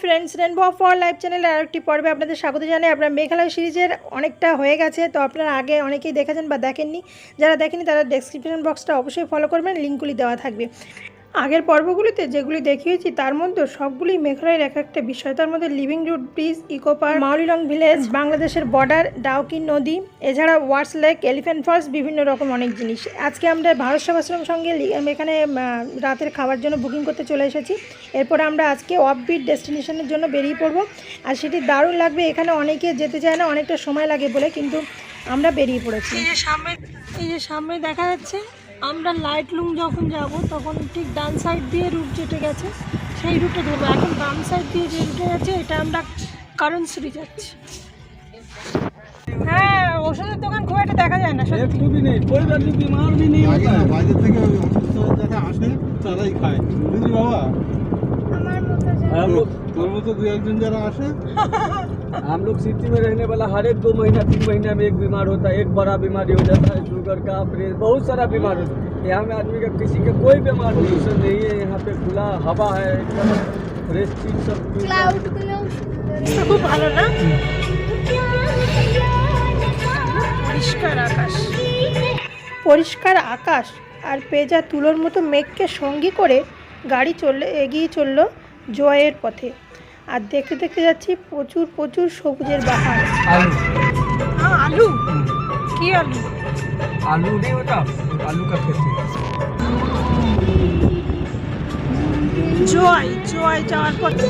Friends, rainbow for life চ্যানেলের আরেকটি পর্বে আপনাদের স্বাগত জানাই। আপনার মেঘালয় সিরিজের অনেকটা হয়ে গেছে, তো আপনারা আগে অনেকেই দেখেছেন বা দেখেননি। যারা দেখেনি তারা ডেসক্রিপশন বক্সটা অবশ্যই ফলো করবেন, লিঙ্কগুলি দেওয়া থাকবে। আগের পর্বগুলিতে যেগুলি দেখিয়েছি তার মধ্যে সবগুলোই মেঘালয়ের এক একটা বিষয়। তার মধ্যে living root bridge, eco park, Mawlynnong village, বাংলাদেশের বর্ডার, ডাউকি নদী, এছাড়া ওয়ার্স লেক, এলিফ্যান্ট ফলস, বিভিন্ন রকম অনেক জিনিস। আজকে আমরা ভারত সেবাশ্রমের সঙ্গে এখানে রাতের খাবার জন্য বুকিং করতে চলে এসেছি। এরপরে আমরা আজকে অফবিট ডেস্টিনেশনের জন্য বেরিয়ে পড়বো, আর সেটি দারুণ লাগবে। এখানে অনেকে যেতে চায় না, অনেকটা সময় লাগে বলে, কিন্তু আমরা বেরিয়ে পড়েছি। এই যে সামনে দেখা যাচ্ছে, আমরা লাইটলুম যখন যাব তখন ঠিক ডান সাইড দিয়ে রুট যেতে গেছে, সেই রুটে ধরবো। এখন বাম সাইড দিয়ে যে রুটে যাচ্ছে এটা আমরা কারণশ্রী যাচ্ছি। হ্যাঁ, ওষুধের দোকান খুব একটা দেখা যায় না, একটুবি নেই, कोई भी बीमार भी नहीं होता है। বাইরে থেকে অসুস্থ যারা আসে তারাই খায়, বুঝলি বাবা? हम लोग তোর মতো দুই একজন যারা আসে, हम लोग सिटी में रहने वाला हर एक 2 महीना 3 महीना में एक बीमार होता है, एक बड़ा बीमारी हो जाता है, शुगर का, प्रेशर, बहुत सारा बीमार होता है। यहाँ में आदमी का किसी का कोई बीमार नहीं है। यहाँ पे खुला हवा है, फ्रेश चीज सब খুব ভালো না? পরিষ্কার আকাশ আর পেঁজা তুলোর মতো মেঘকে সঙ্গী করে গাড়ি এগিয়ে চলল জয়ের পথে। আর দেখতে দেখতে যাচ্ছি প্রচুর প্রচুর সবুজের বাহার। আলু কি আলু? आलू नहीं होता, आलू का खेती। জয় জয় যাওয়ার পথে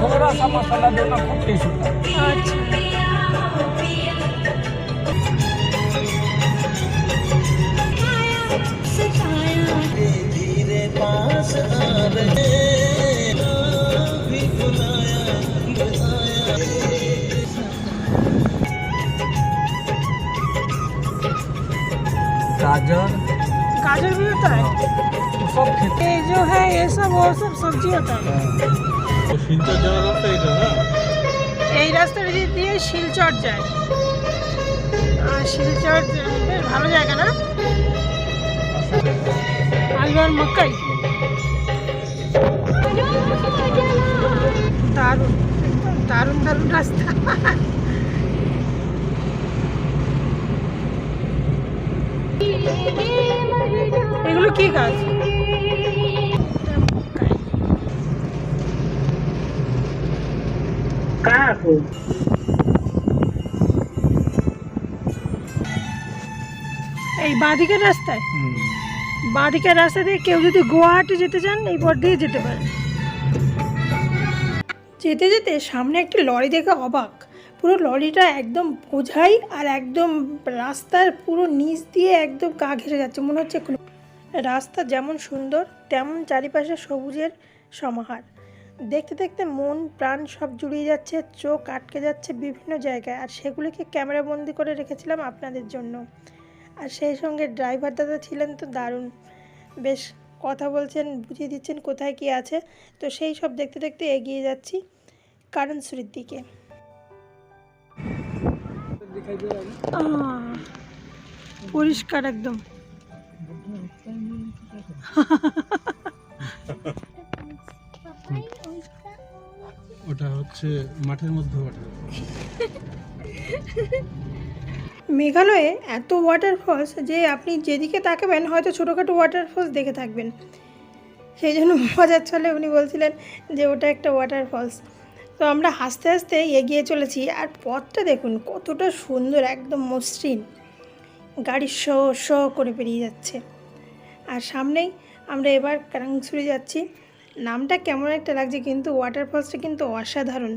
थोड़ा सा मसाला देना खूब टेस्ट होता है। আচ্ছা। गाजर गाजर भी होता है, वो सब खेती। ये जो है ये सब वो सब सब्जी होता है। শিলচর যাওয়ার রাস্তা এটা না? এই রাস্তাটা দিয়ে শিলচর যায়, আর শিলচর বেশ ভালো জায়গা না? আলু আর মক্কাই দারুণ, দারুণ দারুণ রাস্তা। এগুলো কি গাছ? এই বাঁদিকের রাস্তায়, বাঁদিকের রাস্তা দিয়ে কেউ যদি গুয়াহাটি যেতে চান এই পথ দিয়ে যেতে পারেন। যেতে যেতে সামনে একটি লরি দেখে অবাক। পুরো লরিটা একদম বোঝাই আর একদম রাস্তার পুরো নিচ দিয়ে একদম গা ঘেঁষে যাচ্ছে, মনে হচ্ছে কোনো রাস্তা যেমন সুন্দর তেমন চারিপাশে সবুজের সমাহার। দেখতে দেখতে মন প্রাণ সব জুড়িয়ে যাচ্ছে, চোখ আটকে যাচ্ছে বিভিন্ন জায়গায়, আর সেগুলিকে ক্যামেরাবন্দি করে রেখেছিলাম আপনাদের জন্য। আর সেই সঙ্গে ড্রাইভার দাদা ছিলেন তো দারুণ, বেশ কথা বলছেন, বুঝিয়ে দিচ্ছেন কোথায় কী আছে। তো সেই সব দেখতে দেখতে এগিয়ে যাচ্ছি কারণশ্রীর দিকে। পরিষ্কার একদম। ওটা হচ্ছে মাঠের মধ্যে ওটা। মেঘালয়ে এত ওয়াটারফলস যে আপনি যেদিকে তাকাবেন হয়তো ছোটোখাটো ওয়াটারফলস দেখে থাকবেন। সেই জন্য মজার ছলে উনি বলছিলেন যে ওটা একটা ওয়াটারফলস। তো আমরা হাসতে হাসতে এগিয়ে চলেছি, আর পথটা দেখুন কতটা সুন্দর, একদম মসৃণ, গাড়ি শ করে পেরিয়ে যাচ্ছে। আর সামনেই আমরা এবার কারণশ্রী যাচ্ছি। নামটা কেমন একটা লাগছে, কিন্তু ওয়াটারফলসটা কিন্তু অসাধারণ।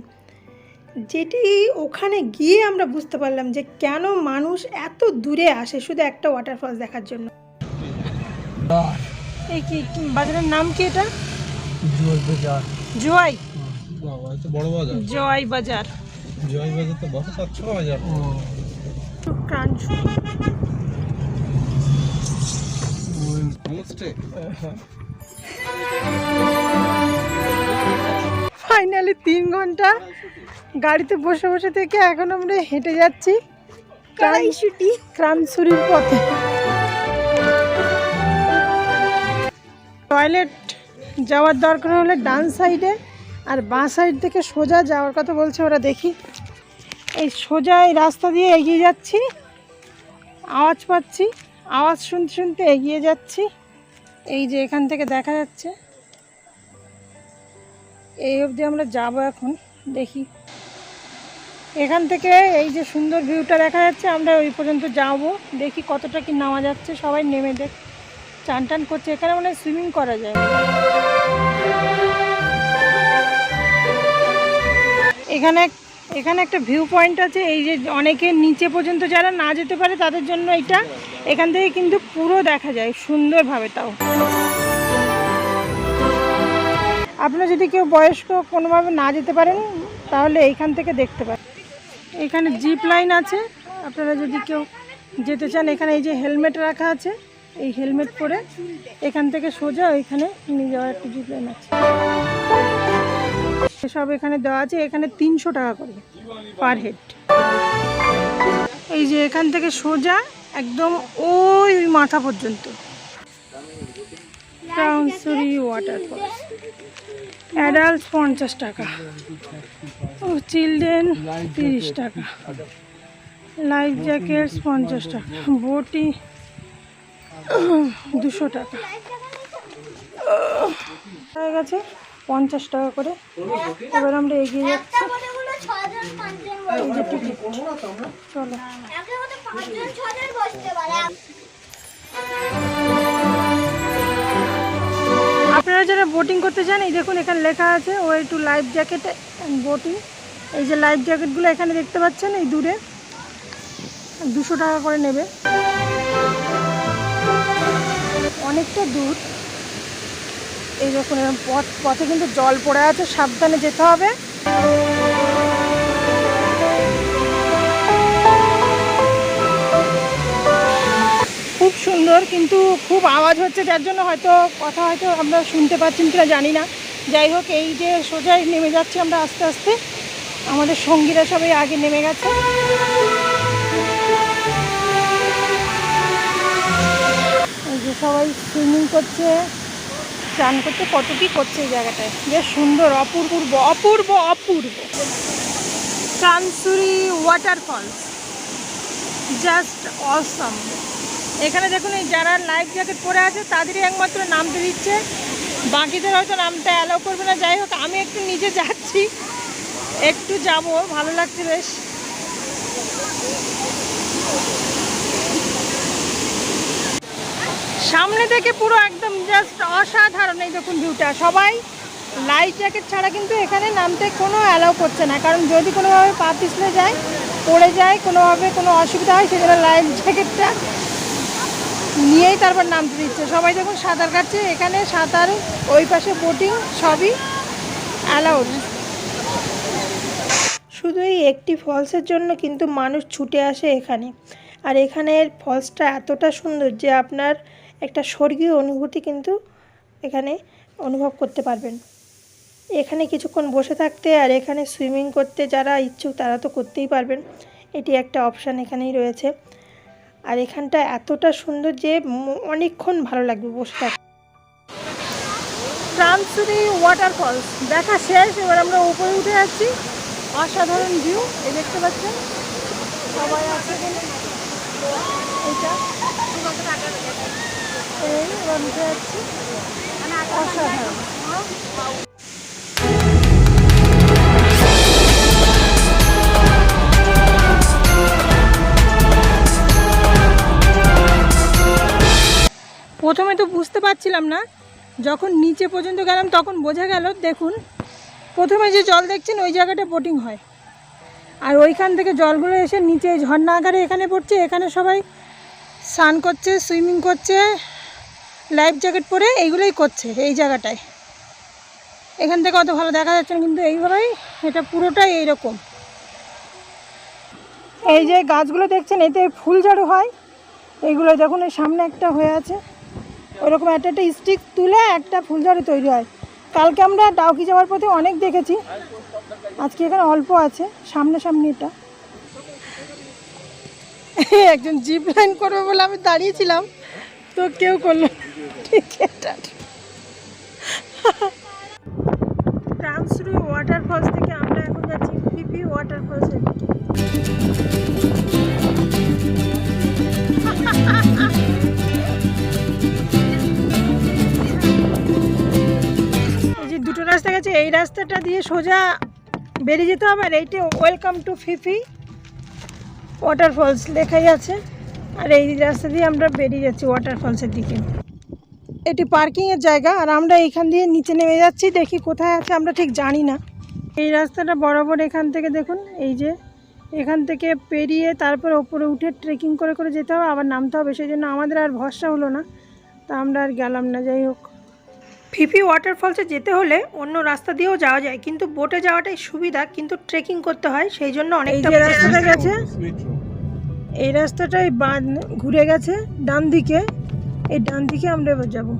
যেটি ওখানে গিয়ে আমরা বুঝতে পারলাম যে কেন মানুষ এত দূরে আসে শুধু একটা ওয়াটারফলস দেখার জন্য। এই কি বাজারের নাম কি? এটা জয় বাজার। জয় বাবা, এটা বড় বাজার। জয় বাজার। জয় বাজার তো বড় 7-6 হাজার। ক্রাঞ্চ হোমস্টে ফাইনালি 3 ঘন্টা গাড়িতে বসে বসে থেকে এখন আমরা হেঁটে যাচ্ছি ক্রামসুরির পথে। টয়লেট যাওয়ার দরকার হলে ডান সাইডে, আর বাঁ সাইড থেকে সোজা যাওয়ার কথা বলছে ওরা। দেখি, এই সোজা এই রাস্তা দিয়ে এগিয়ে যাচ্ছি, আওয়াজ পাচ্ছি, আওয়াজ শুনতে শুনতে এগিয়ে যাচ্ছি। এই যে এখান থেকে দেখা যাচ্ছে, এই অবধি আমরা যাব এখন। দেখি এখান থেকে এই যে সুন্দর ভিউটা দেখা যাচ্ছে, আমরা ওই পর্যন্ত যাব। দেখি কতটা কি নামা যাচ্ছে। সবাই নেমে দেখ, চান টান করছে। এখানে মানে সুইমিং করা যায়। এখানে একটা ভিউ পয়েন্ট আছে। এই যে অনেকে নিচে পর্যন্ত যারা না যেতে পারে তাদের জন্য এটা, এখান থেকে কিন্তু পুরো দেখা যায় সুন্দরভাবে। তাও আপনারা যদি কেউ বয়স্ক কোনোভাবে না যেতে পারেন তাহলে এইখান থেকে দেখতে পারেন। এখানে জিপ লাইন আছে, আপনারা যদি কেউ যেতে চান। এখানে এই যে হেলমেট রাখা আছে, এই হেলমেট পরে এখান থেকে সোজা ওইখানে নিয়ে যাওয়ার একটা জিপ লাইন আছে। সব এখানে দেওয়া আছে। এখানে 300 টাকা করে পার হেড। এই যে এখান থেকে সোজা একদম ওই মাথা পর্যন্ত ক্রামসুরি ওয়াটারফল। অ্যাডাল্ট 50 টাকা, ও চিলড্রেন 30 টাকা, লাইফ জ্যাকেটস 50 টাকা, বোটি 200 টাকা হয়ে গেছে, 50 টাকা করে। এবার আমরা এগিয়ে যাচ্ছি। এই যে টিকিট, চলো। আপনারা যারা বোটিং করতে চান, এই দেখুন এখানে লেখা আছে way to life jacket and boating. এই যে লাইফ জ্যাকেটগুলো এখানে দেখতে পাচ্ছেন, এই দূরে 200 টাকা করে নেবে। অনেকটা দূর। এই দেখুন এরকম পথে কিন্তু জল পড়ে আছে, সাবধানে যেতে হবে। খুব সুন্দর, কিন্তু খুব আওয়াজ হচ্ছে, যার জন্য হয়তো কথা আমরা শুনতে পাচ্ছি কিনা জানি না। যাই হোক, এই যে সোজাই নেমে যাচ্ছি আমরা আস্তে আস্তে। আমাদের সঙ্গীরা সবাই আগে নেমে গেছে। এই যে সবাই সুইমিং করছে, চান করছে, কত কি করছে এই জায়গাটায়। বেশ সুন্দর, অপূর্ব অপূর্ব অপূর্ব। ক্রামসুরি ওয়াটারফলস জাস্ট অসাম। এখানে দেখুন, এই যারা লাইফ জ্যাকেট পরে আছে তাদেরই একমাত্র নামতে দিচ্ছে, বাকিদের হয়তো নামটা অ্যালাউ করবে না। যাই হোক, আমি একটু নিজে যাচ্ছি, একটু যাব, ভালো লাগছে বেশ। সামনে থেকে পুরো একদম জাস্ট অসাধারণ। এই দেখুন ভিউটা। সবাই লাইফ জ্যাকেট ছাড়া কিন্তু এখানে নামতে কোনো অ্যালাউ করছে না, কারণ যদি কোনোভাবে পা পিছলে যায়, পড়ে যায়, কোনোভাবে কোনো অসুবিধা হয়, সেজন্য লাইফ জ্যাকেটটা নিয়েই তারপর নামতে দিচ্ছে। সবাই দেখুন সাঁতার কাটছে এখানে, সাঁতার, ওই পাশে বোটিং, সবই অ্যালাউড। শুধু এই একটি ফলসের জন্য কিন্তু মানুষ ছুটে আসে এখানে। আর এখানের ফলসটা এতটা সুন্দর যে আপনার একটা স্বর্গীয় অনুভূতি কিন্তু এখানে অনুভব করতে পারবেন। এখানে কিছুক্ষণ বসে থাকতে আর এখানে সুইমিং করতে যারা ইচ্ছুক তারা তো করতেই পারবেন। এটি একটা অপশান এখানেই রয়েছে। আর এখানটা এতটা সুন্দর যে অনেকক্ষণ ভালো লাগবে বসে থাকতে। ক্রামসুরি ওয়াটারফলস দেখা শেষ। এবার আমরা উপরে উঠে যাচ্ছি। অসাধারণ ভিউ, এই দেখতে পাচ্ছেন সবাই আছে এখানে। এইটা এবার উঠে যাচ্ছি, অসাধারণ। প্রথমে তো বুঝতে পারছিলাম না, যখন নিচে পর্যন্ত গেলাম তখন বোঝা গেল। দেখুন, প্রথমে যে জল দেখছেন ওই জায়গাটা বোটিং হয়, আর ওইখান থেকে জলগুলো এসে নিচে ঝর্ণা আকারে এখানে পড়ছে। এখানে সবাই স্নান করছে, সুইমিং করছে, লাইফ জ্যাকেট পরে এইগুলোই করছে এই জায়গাটায়। এখান থেকে অত ভালো দেখা যাচ্ছে না, কিন্তু এইভাবেই এটা পুরোটাই এইরকম। এই যে গাছগুলো দেখছেন, এতে ফুল ঝাড়ু হয়। এইগুলো দেখুন, এই সামনে একটা হয়ে আছে, ওরকম একটা একটা স্টিক তুলে একটা ফুলঝড়ি তৈরি হয়। কালকে আমরা ডাউকি যাওয়ার পথে অনেক দেখেছি, আজকে এখানে অল্প আছে সামনাসামনি। এটা একজন জিপ লাইন করবে বলে আমি দাঁড়িয়েছিলাম, তো কেউ করলো না। ঠিক আছে, ট্রান্সরু ওয়াটারফলস থেকে আমরা এখন যাচ্ছি ফিফি ওয়াটারফলসের দিকে। এই যে দুটো রাস্তা গেছে, এই রাস্তাটা দিয়ে সোজা বেরিয়ে যেতে হবে, আর এইটা ওয়েলকাম টু ফিফি ওয়াটারফলস লেখাই আছে, আর এই রাস্তা দিয়ে আমরা বেরিয়ে যাচ্ছি ওয়াটারফলসের দিকে। এটি পার্কিংয়ের জায়গা, আর আমরা এইখান দিয়ে নিচে নেমে যাচ্ছি, দেখি কোথায় আছে আমরা ঠিক জানি না। এই রাস্তাটা বরাবর এখান থেকে দেখুন, এই যে এখান থেকে পেরিয়ে তারপর ওপরে উঠে ট্রেকিং করে করে যেতে হবে, আবার নামতে হবে, সেই জন্য আমাদের আর ভরসা হলো না, তা আমরা আর গেলাম না। যাই হোক, ফিফি ওয়াটারফলসে যেতে হলে অন্য রাস্তা দিয়েও যাওয়া যায়, কিন্তু বোটে যাওয়াটাই সুবিধা, কিন্তু ট্রেকিং করতে হয়, সেই জন্য অনেকটা রাস্তাটা গেছে। এই রাস্তাটাই ঘুরে গেছে ডান দিকে, এই ডান দিকে আমরা এবার যাবো।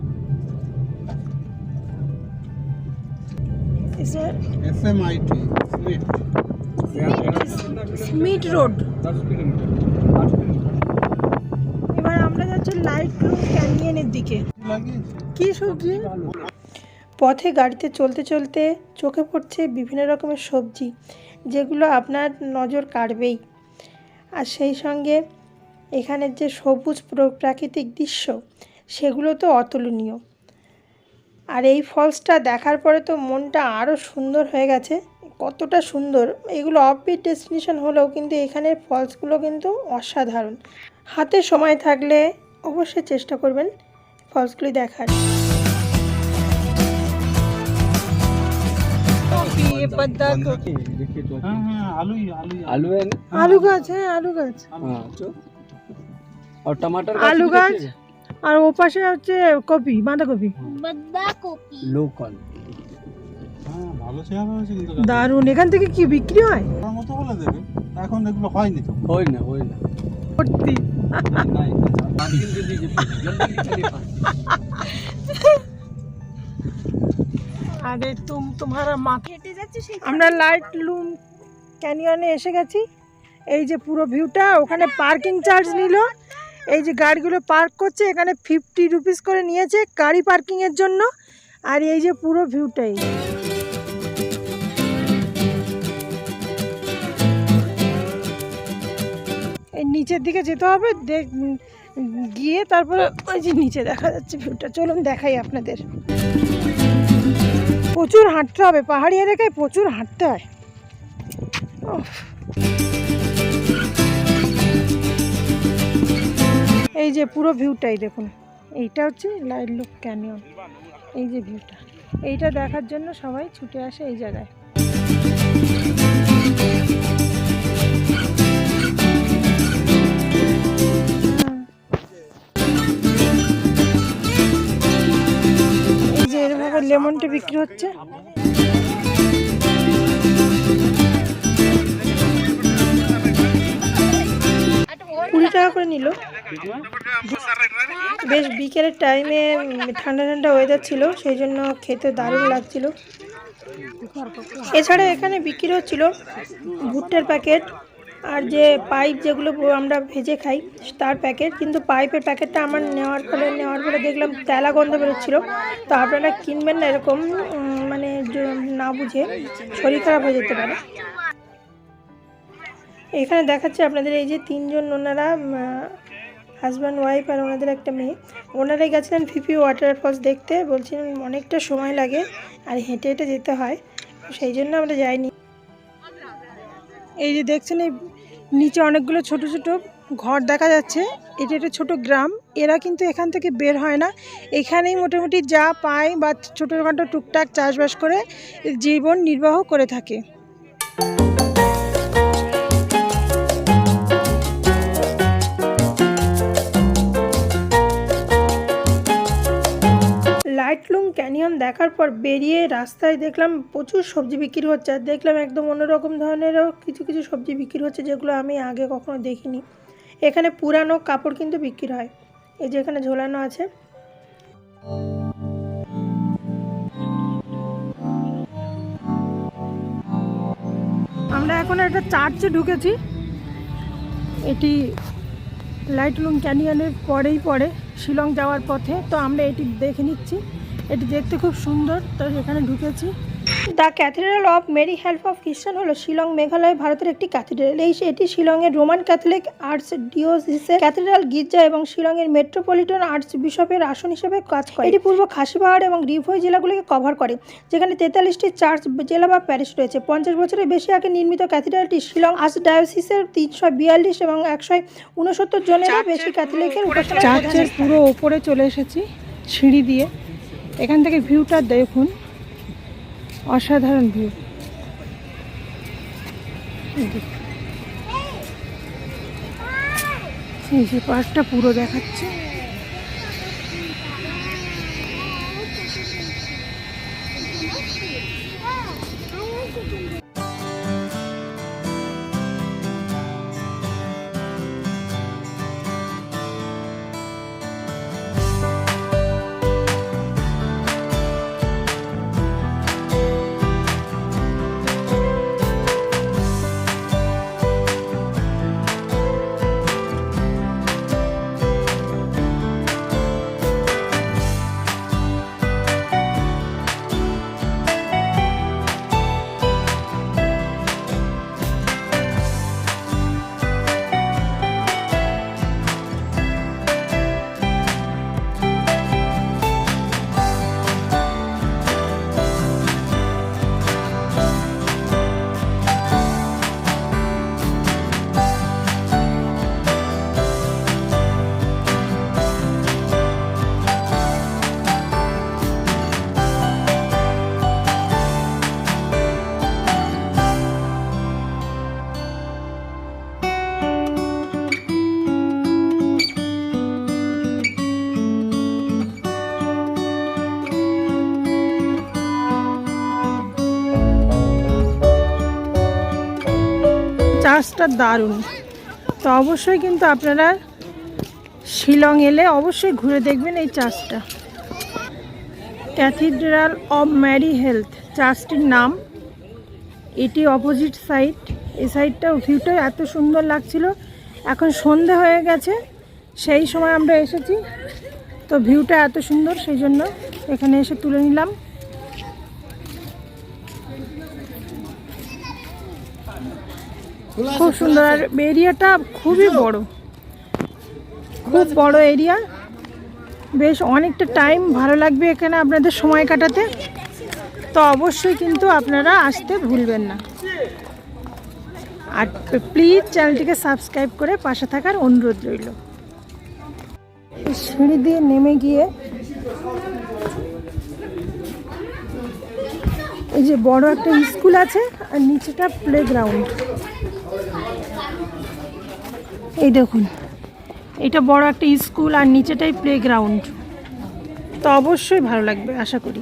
স্মিট রোড। 10 किलोमीटर। এবার আমরা যাচ্ছি লাইটলুম ক্যানিয়নের দিকে। কি সবজি? পথে গাড়িতে চলতে চলতে চোখে পড়ছে বিভিন্ন রকমের সবজি, যেগুলো আপনার নজর কাড়বেই, আর সেই সঙ্গে এখানের যে সবুজ প্রাকৃতিক দৃশ্য, সেগুলো তো অতুলনীয়। আর এই ফলসটা দেখার পরে তো মনটা আরও সুন্দর হয়ে গেছে। কতটা সুন্দর! এগুলো অফবিট ডেস্টিনেশন হলেও কিন্তু এখানের ফলসগুলো কিন্তু অসাধারণ। হাতে সময় থাকলে অবশ্যই চেষ্টা করবেন ফলসগুলি দেখার। देखिए तो हाँ हाँ आलू ही आलू है ना? আলু গাছ, হ্যাঁ আলু গাছ, हाँ तो और टमाटर আলু গাছ, আর ও পাশে হচ্ছে কপি, বাঁধাকপি। लोकल হ্যাঁ ভালো চেয়ার হয়েছে কিন্তু দারুণ! এখান থেকে কি বিক্রি হয়? তার মতো বলে দেবে, এখন এগুলো হয়নি তো। होय ना ভর্তি। नहीं जल्दी दीजिए जल्दी चलिए আরে তোমারা মাথা হেঁটে যাচ্ছে। আমরা লাইটলুম ক্যানিয়নে এসে গেছি। এই যে পুরো ভিউটা, ওখানে পার্কিং চার্জ নিল, এই যে গাড়িগুলো পার্ক করছে, এখানে 50 রুপিস করে নিয়েছে গাড়ি পার্কিংয়ের জন্য, আর এই যে পুরো ভিউটাই। এই নিচের দিকে যেতে হবে, গিয়ে তারপরে ওই যে নিচে দেখা যাচ্ছে ভিউটা। চলুন দেখাই আপনাদের। প্রচুর হাঁটতে হবে, পাহাড়ি এলাকায় প্রচুর হাঁটতে হয়। এই যে পুরো ভিউটাই দেখুন, এইটা হচ্ছে লাইটলুম ক্যানিয়ন। এই যে ভিউটা, এইটা দেখার জন্য সবাই ছুটে আসে এই জায়গায়। এই যে এরকম লেমন টি বিক্রি হচ্ছে। 20 টাকা করে নিল। বেশ বিকেলের টাইমে ঠান্ডা ঠান্ডা ওয়েদার ছিল, সেই জন্য খেতে দারুণ লাগছিল। এছাড়া এখানে বিক্রি হচ্ছিল ভুট্টার প্যাকেট, আর যে পাইপ যেগুলো আমরা ভেজে খাই তার প্যাকেট, কিন্তু পাইপের প্যাকেটটা আমার নেওয়ার পরে দেখলাম তেলা গন্ধ বেরোচ্ছিলো। তো আপনারা কিনবেন না এরকম, মানে না বুঝে, শরীর খারাপ হয়ে যেতে পারে। এখানে দেখাচ্ছে আপনাদের এই যে 3 জন, ওনারা হাজব্যান্ড ওয়াইফ আর ওনাদের একটা মেয়ে, ওনারাই গেছিলেন ফিফি ওয়াটারফলস দেখতে। বলছিলেন অনেকটা সময় লাগে আর হেঁটে হেঁটে যেতে হয়, সেই জন্য আমরা যাইনি। এই যে দেখছেন, এই নিচে অনেকগুলো ছোট ছোট ঘর দেখা যাচ্ছে, এটা একটা ছোট গ্রাম। এরা কিন্তু এখান থেকে বের হয় না, এখানেই মোটামুটি যা পায় বা ছোটোখাটো টুকটাক চাষবাস করে জীবন নির্বাহ করে থাকে। লাইটলুম ক্যানিয়ন দেখার পর বেরিয়ে রাস্তায় দেখলাম প্রচুর সবজি বিক্রি হচ্ছে, আর দেখলাম একদম অন্যরকম ধরনেরও কিছু কিছু সবজি বিক্রি হচ্ছে, যেগুলো আমি আগে কখনো দেখিনি। এখানে পুরানো কাপড় কিন্তু বিক্রি হয়, এই যে এখানে ঝোলানো আছে। আমরা এখন একটা চার্চে ঢুকেছি। এটি লাইটলুম ক্যানিয়নের পরেই পড়ে শিলং যাওয়ার পথে। তো আমরা এটি দেখে নিচ্ছি, এটি দেখতে খুব সুন্দর। তো এখানে ঢুকেছি। The cathedral of Mary help of Christian হলো শিলং মেঘালয় ভারতের একটি ক্যাথিড্রাল। এটি শিলংয়ের রোমান ক্যাথলিক আর্চ ডিওসিসের ক্যাথিড্রাল গির্জা এবং শিলংয়ের মেট্রোপলিটন আর্চ বিশপের আসন হিসেবে কাজ করে। এটি পূর্ব খাসি পাহাড় এবং রিভই জেলাগুলিকে কভার করে, যেখানে 43টি চার্চ জেলা বা প্যারিশ রয়েছে। 50 বছরের বেশি আগে নির্মিত ক্যাথিড্রালটি শিলং আর্চ ডায়োসিসের 342 এবং 169 জনেরও বেশি ক্যাথলিকের উপাসনা। চার্চের পুরো ওপরে চলে এসেছি সিঁড়ি দিয়ে। এখান থেকে ভিউটা দেখুন, অসাধারণ ভিউ। এই যে পার্কটা পুরো দেখাচ্ছে। চার্চটা দারুণ। তো অবশ্যই কিন্তু আপনারা শিলং এলে অবশ্যই ঘুরে দেখবেন এই চার্চটা। ক্যাথিড্রাল অফ মেরি হেলথ চার্চটির নাম। এটি অপোজিট সাইড। এই সাইডটা ভিউটা এত সুন্দর লাগছিল। এখন সন্ধে হয়ে গেছে, সেই সময় আমরা এসেছি, তো ভিউটা এত সুন্দর, সেই জন্য এখানে এসে তুলে নিলাম। খুব সুন্দর। আর এরিয়াটা খুবই বড়, খুব বড় এরিয়া। বেশ অনেকটা টাইম ভালো লাগবে এখানে আপনাদের সময় কাটাতে। তো অবশ্যই কিন্তু আপনারা আসতে ভুলবেন না। আর প্লিজ চ্যানেলটিকে সাবস্ক্রাইব করে পাশে থাকার অনুরোধ রইল। সিঁড়ি দিয়ে নেমে গিয়ে এই যে বড় একটা স্কুল আছে, আর নিচেটা প্লেগ্রাউন্ড। এই দেখুন, এটা বড় একটা স্কুল আর নিচেটাই প্লেগ্রাউন্ড। তো অবশ্যই ভালো লাগবে আশা করি।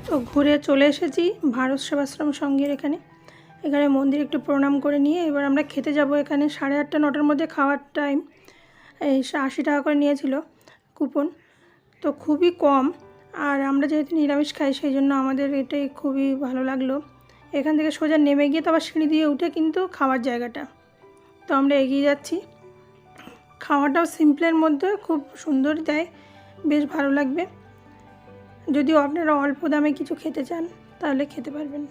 তো ঘুরে চলে এসেছি ভারত সেবাশ্রম সংঘের এখানে। এখানে মন্দির একটু প্রণাম করে নিয়ে এবার আমরা খেতে যাব। এখানে 8:30 9টার মধ্যে খাওয়ার টাইম। এই 80 টাকা করে নিয়েছিল কুপন, তো খুবই কম। আর আমরা যেহেতু নিরামিষ খাই, সেই জন্য আমাদের এটাই খুবই ভালো লাগলো। এখান থেকে সোজা নেমে গিয়ে তো আবার সিঁড়ি দিয়ে উঠে কিন্তু খাওয়ার জায়গাটা। তো আমরা এগিয়ে যাচ্ছি। খাওয়াটাও সিম্পলের মধ্যে খুব সুন্দর দেয়, বেশ ভালো লাগবে। যদিও আপনারা অল্প দামে কিছু খেতে চান তাহলে খেতে পারবেন।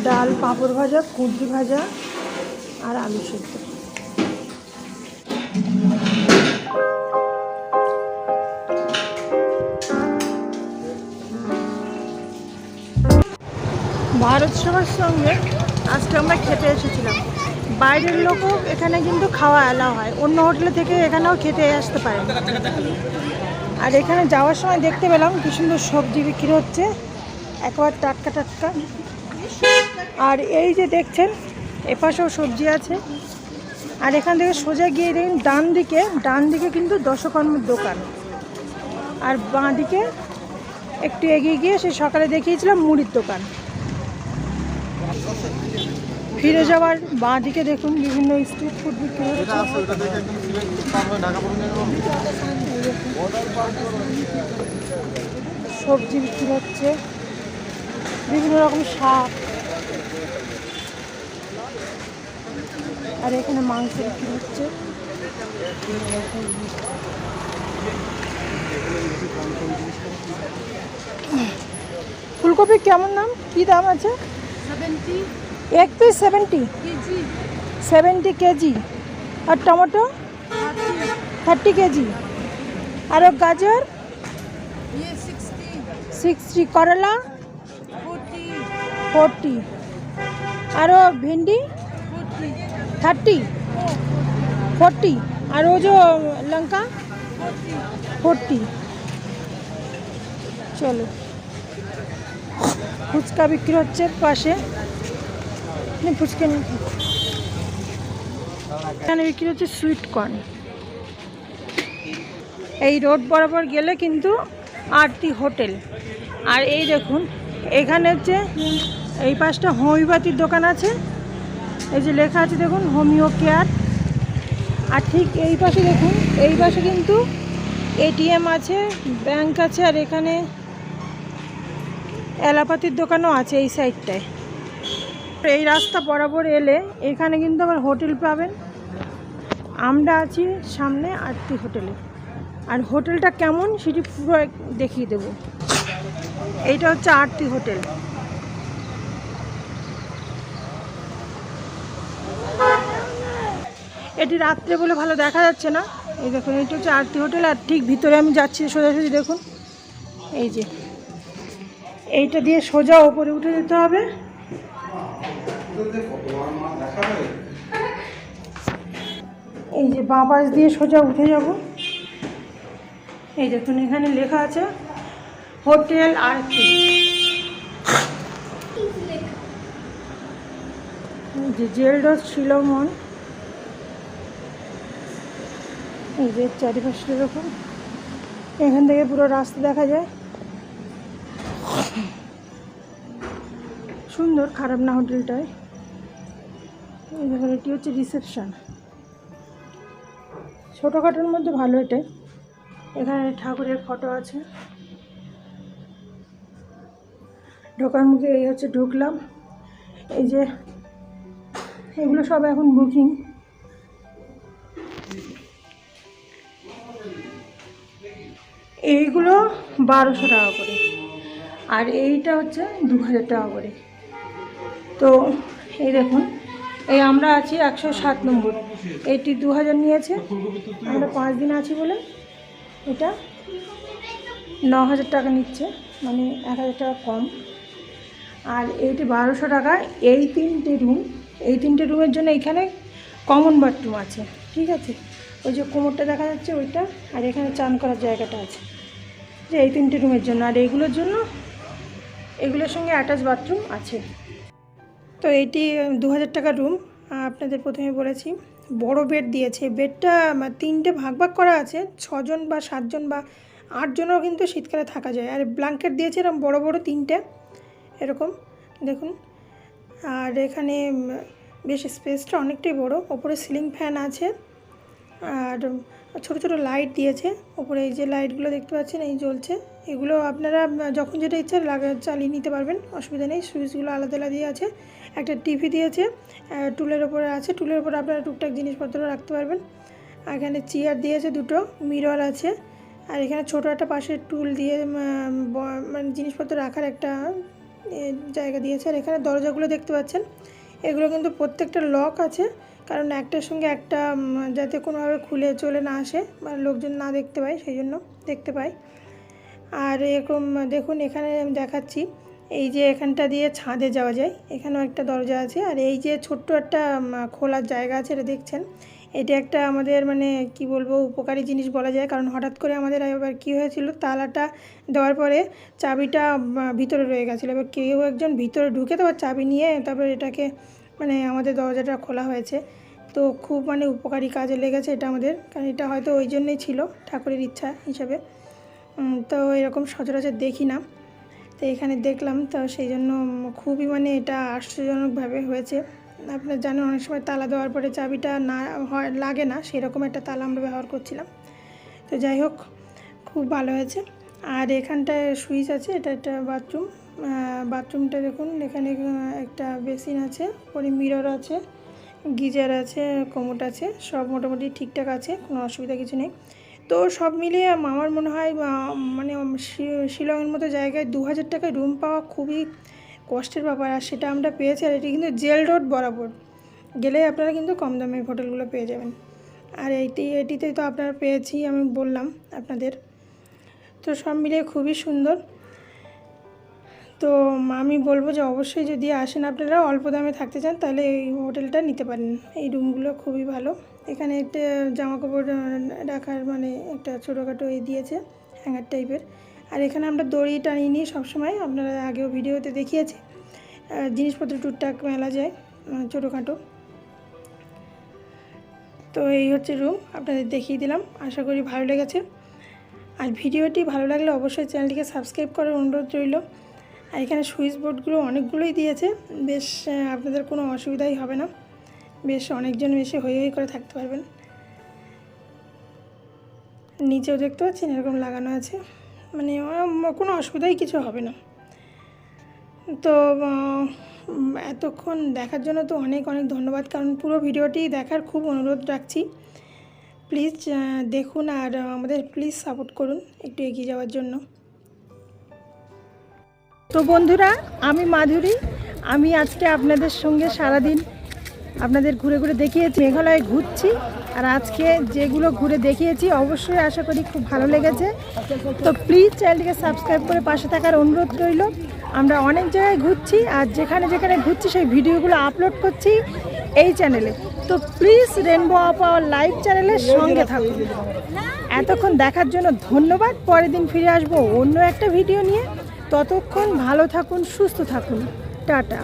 ডাল, পাঁপড় ভাজা, কুঁদরি ভাজা আর আলু সেদ্ধ। ভারত সেবাশ্রমে আজকে আমরা খেতে এসেছিলাম। বাইরের লোকও এখানে কিন্তু খাওয়া অ্যালাউ হয়, অন্য হোটেলে থেকে এখানেও খেতে আসতে পারে। আর এখানে যাওয়ার সময় দেখতে পেলাম কি সুন্দর সবজি বিক্রি হচ্ছে, একেবারে টাটকা টাটকা। আর এই যে দেখছেন এপাশেও সবজি আছে। আর এখান থেকে সোজা গিয়ে দেখুন ডান দিকে কিন্তু দশকর্মের দোকান। আর বাঁ দিকে একটু এগিয়ে গিয়ে সেই সকালে দেখিয়েছিলাম মুড়ির দোকান। ফিরে যাওয়ার বাঁ দিকে দেখুন বিভিন্ন স্ট্রিট ফুড বিক্রি হচ্ছে। সবজি বিক্রি হচ্ছে, বিভিন্ন রকম শাক, আর এখানে মাংস বিক্রি হচ্ছে। ফুলকপি কেমন দাম, কি দাম আছে? 70 এক পিস 70 কেজি 70 কেজি। আর টমেটো 30 কেজি। আর গাজর ये 60 60, করলা 40 40, আরও ভেন্ডি 30 40, আর ও যে লঙ্কা 40। চলো, ফুচকা বিক্রি হচ্ছে পাশে, ফুচকা নিয়ে এখানে বিক্রি হচ্ছে সুইট কর্ন। এই রোড বরাবর গেলে কিন্তু আরতি হোটেল। আর এই দেখুন এখানে হচ্ছে এই পাশটা হোমিওপ্যাথির দোকান আছে, এই যে লেখা আছে দেখুন হোমিও কেয়ার। আর ঠিক এই পাশে দেখুন, এই পাশে কিন্তু এটিএম আছে, ব্যাংক আছে, আর এখানে অ্যালোপ্যাথির দোকানও আছে এই সাইডটায়। এই রাস্তা বরাবর এলে এখানে কিন্তু আবার হোটেল পাবেন। আমরা আছি সামনে আরতি হোটেলে, আর হোটেলটা কেমন সেটি পুরো দেখিয়ে দেব। এইটা হচ্ছে আরতি হোটেল। এটি রাত্রে বলে ভালো দেখা যাচ্ছে না। এই দেখুন এটা হচ্ছে আরতি হোটেল, আর ঠিক ভিতরে আমি যাচ্ছি সোজাসুজি। দেখুন এই যে এইটা দিয়ে সোজা ওপরে উঠে যেতে হবে। এই যে বাঁ পাশ দিয়ে সোজা উঠে যাব। এই দেখুন এখানে লেখা আছে হোটেল আরতি। এই যে জেলডস শিলমন। এই যে চারিপাশে দেখুন, এখান থেকে পুরো রাস্তা দেখা যায়। সুন্দর, খারাপ না হোটেলটায়। এই দেখুন এটি হচ্ছে রিসেপশন, ছোটোখাটোর মধ্যে ভালো এটা। এখানে ঠাকুরের ফটো আছে। ঢোকার মুখে এই হচ্ছে ঢুকলাম। এই যে এগুলো সব এখন বুকিং। এইগুলো 1200 টাকা করে, আর এইটা হচ্ছে 2000 টাকা করে। তো এই দেখুন এই আমরা আছি 107 নম্বর, এইটি 2000 নিয়েছে। আমরা 5 দিন আছি বলে এটা 9000 টাকা নিচ্ছে, মানে 1000 টাকা কম। আর এইটি 1200 টাকা। এই 3টে রুম, এই 3টে রুমের জন্য এখানে কমন বাথরুম আছে, ঠিক আছে। ওই যে কোমরটা দেখা যাচ্ছে ওইটা, আর এখানে চান করার জায়গাটা আছে, যে এই 3টে রুমের জন্য। আর এইগুলোর জন্য এগুলোর সঙ্গে অ্যাটাচ বাথরুম আছে। তো এইটি 2000 টাকা রুম। আপনাদের প্রথমে বলেছি বড় বেড দিয়েছে। বেডটা 3টে ভাগ ভাগ করা আছে, 6 জন বা 7 জন বা 8 জনও কিন্তু শীতকালে থাকা যায়। আর ব্ল্যাঙ্কেট দিয়েছে এরকম বড় বড় 3টে, এরকম দেখুন। আর এখানে বেশ স্পেসটা অনেকটাই বড়। ওপরে সিলিং ফ্যান আছে, আর ছোট ছোট লাইট দিয়েছে ওপরে। এই যে লাইটগুলো দেখতে পাচ্ছেন এই জ্বলছে, এগুলো আপনারা যখন যেটা ইচ্ছা চালিয়ে নিতে পারবেন, অসুবিধা নেই। সুইচগুলো আলাদা আলাদা দিয়ে আছে। একটা টিভি দিয়েছে, টুলের ওপরে আছে, টুলের ওপরে আপনারা টুকটাক জিনিসপত্র রাখতে পারবেন। আর এখানে চেয়ার দিয়েছে, দুটো মিরর আছে। আর এখানে ছোটো একটা পাশে টুল দিয়ে মানে জিনিসপত্র রাখার একটা জায়গা দিয়েছে। আর এখানে দরজাগুলো দেখতে পাচ্ছেন, এগুলো কিন্তু প্রত্যেকটা লক আছে, কারণ একটার সঙ্গে একটা যাতে কোনোভাবে খুলে চলে না আসে বা লোকজন না দেখতে পায়, সেই জন্য দেখতে পায়। আর এরকম দেখুন এখানে আমি দেখাচ্ছি, এই যে এখানটা দিয়ে ছাদে যাওয়া যায়, এখানেও একটা দরজা আছে। আর এই যে ছোট্ট একটা খোলার জায়গা আছে, এটা দেখছেন, এটা একটা আমাদের মানে কি বলবো উপকারী জিনিস বলা যায়। কারণ হঠাৎ করে আমাদের এবার কী হয়েছিল, তালাটা দেওয়ার পরে চাবিটা ভিতরে রয়ে গেছিলো। এবার কেউ একজন ভিতরে ঢুকে তারপর চাবি নিয়ে তারপর এটাকে মানে আমাদের দরজাটা খোলা হয়েছে। তো খুব মানে উপকারী কাজে লেগেছে এটা আমাদের, কারণ এটা হয়তো ওই জন্যই ছিল ঠাকুরের ইচ্ছা হিসাবে। তো এরকম সচরাচর দেখি না, তো এখানে দেখলাম, তো সেই জন্য খুবই মানে এটা আশ্চর্যজনকভাবে হয়েছে। আপনার জানেন অনেক সময় তালা দেওয়ার পরে চাবিটা না হয় লাগে না, সেরকম একটা তালা আমরা ব্যবহার করছিলাম। তো যাই হোক, খুব ভালো হয়েছে। আর এখানটায় সুইচ আছে, এটা একটা বাথরুম। বাথরুমটা দেখুন, এখানে একটা বেসিন আছে, পরে মিরর আছে, গিজার আছে, কোমোট আছে, সব মোটামুটি ঠিকঠাক আছে, কোনো অসুবিধা কিছু নেই। তো সব মিলিয়ে আমার মনে হয় মানে শিলংয়ের মতো জায়গায় 2000 টাকায় রুম পাওয়া খুবই কষ্টের ব্যাপার। আর সেটা আমরা পেয়েছি। আর এটি কিন্তু জেল রোড বরাবর গেলে আপনারা কিন্তু কম দামে হোটেলগুলো পেয়ে যাবেন। আর এটিতেই তো আপনারা পেয়েছি, আমি বললাম আপনাদের। তো সব মিলিয়ে খুবই সুন্দর। তো আমি বলবো যে অবশ্যই যদি আসেন আপনারা, অল্প দামে থাকতে চান, তাহলে এই হোটেলটা নিতে পারেন। এই রুমগুলো খুবই ভালো। এখানে একটা জামা কাপড় রাখার মানে একটা ছোটোখাটো দিয়েছে, হ্যাঙ্গার টাইপের। আর এখানে আমরা দড়ি টানিয়ে নিই সবসময়, আপনারা আগেও ভিডিওতে দেখিয়েছি। জিনিসপত্র টুকটাক মেলা যায় ছোটোখাটো। তো এই হচ্ছে রুম, আপনাদের দেখিয়ে দিলাম। আশা করি ভালো লেগেছে। আর ভিডিওটি ভালো লাগলে অবশ্যই চ্যানেলটিকে সাবস্ক্রাইব করার অনুরোধ রইল। আর এখানে সুইচ বোর্ডগুলো অনেকগুলোই দিয়েছে, বেশ আপনাদের কোনো অসুবিধাই হবে না। বেশ অনেকজন এসে হই হই করে থাকতে পারবেন। নিচেও দেখতে পাচ্ছেন এরকম লাগানো আছে, মানে কোনো অসুবিধাই কিছু হবে না। তো এতক্ষণ দেখার জন্য তো অনেক অনেক ধন্যবাদ, কারণ পুরো ভিডিওটি দেখার খুব অনুরোধ রাখছি। প্লিজ দেখুন আর আমাদের প্লিজ সাপোর্ট করুন একটু এগিয়ে যাওয়ার জন্য। তো বন্ধুরা, আমি মাধুরী, আমি আজকে আপনাদের সঙ্গে সারাদিন আপনাদের ঘুরে ঘুরে দেখিয়েছি, মেঘালয়ে ঘুরছি। আর আজকে যেগুলো ঘুরে দেখিয়েছি অবশ্যই আশা করি খুব ভালো লেগেছে। তো প্লিজ চ্যানেলটিকে সাবস্ক্রাইব করে পাশে থাকার অনুরোধ রইল। আমরা অনেক জায়গায় ঘুরছি, আর যেখানে যেখানে ঘুরছি সেই ভিডিওগুলো আপলোড করছি এই চ্যানেলে। তো please rainbow of our live চ্যানেলের সঙ্গে থাকুন। এতক্ষণ দেখার জন্য ধন্যবাদ। পরের দিন ফিরে আসবো অন্য একটা ভিডিও নিয়ে। ততক্ষণ ভালো থাকুন, সুস্থ থাকুন। টাটা।